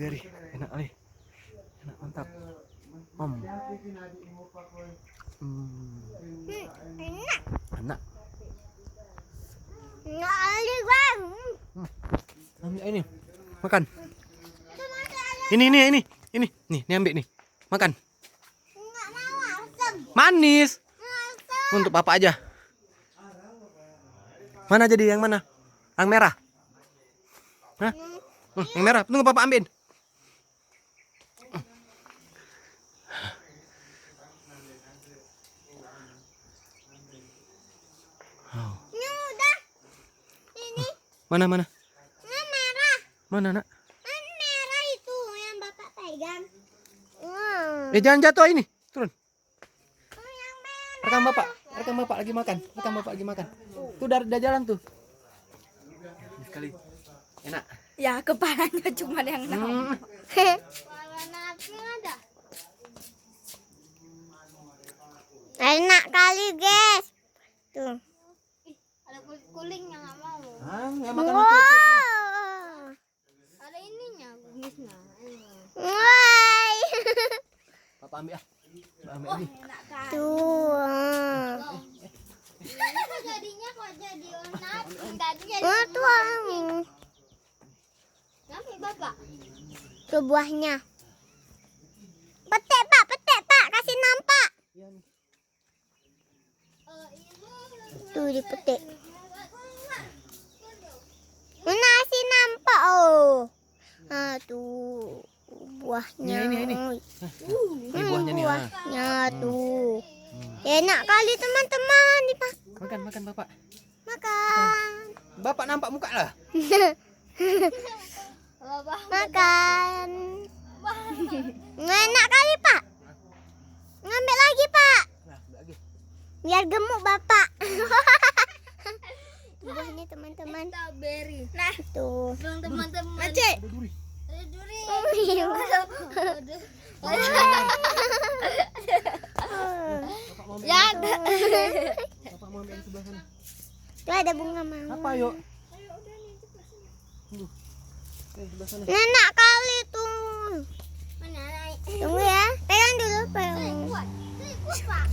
strawberry. Enak kali. Enak, mantap. Enak. Nggak ada bang. Ambil ini. Makan. Ini. Nih, ambil nih. Makan. Nggak mau asam. Manis. Asam. Untuk papa aja. Mana jadi yang mana? Yang merah? Hah? Yang merah. Tunggu papa ambil. Ini udah. Ini. Mana? Ini merah. Mana, nak? Ini merah itu yang bapak pegang. Jangan jatuh ini. Turun. Yang merah. Rekam bapak lagi makan. Tuh udah jalan tuh. Sekali. Enak. Ya kepalanya cuma yang nongol. Kalau nasi ada. Enak kali guys. Tuh. Ada kulit-kulitnya nggak mau. Nggak makan Wow. itu. Ada ininya, kumisnya. Woi. Papa ambil ah. Ambil ini. Tuh. Kok jadinya jadi onat? Tadi jadi Tuh. ngambil bapak. Tuh buahnya. Petek pak, kasih nampak. Tuh dipetik. Nasi nampak oh. Nah tuh buahnya. Ini. Ini buahnya nih. Buahnya tuh. Enak kali teman-teman dipak. Makan bapak. Makan. Bapak nampak muka lah. Makan. Enak kali pak. Ngambil lagi pak. Biar gemuk bapak. Buahnya teman-teman. Strawberry. Nah tuh. Dong teman-teman. Aceh. Ada duri. Ya. Bapak mau ambil sebelah sana. Tuh ada bunga mawar. Apa yuk? Sebelah sana. Enak kali tuh. Mana naik? Tunggu ya. Pegang dulu pegang. Kuat. Kuat pak.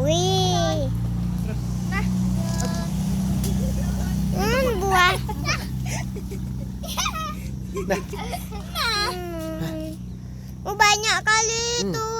Wih. Buah. Nah. Banyak kali tuh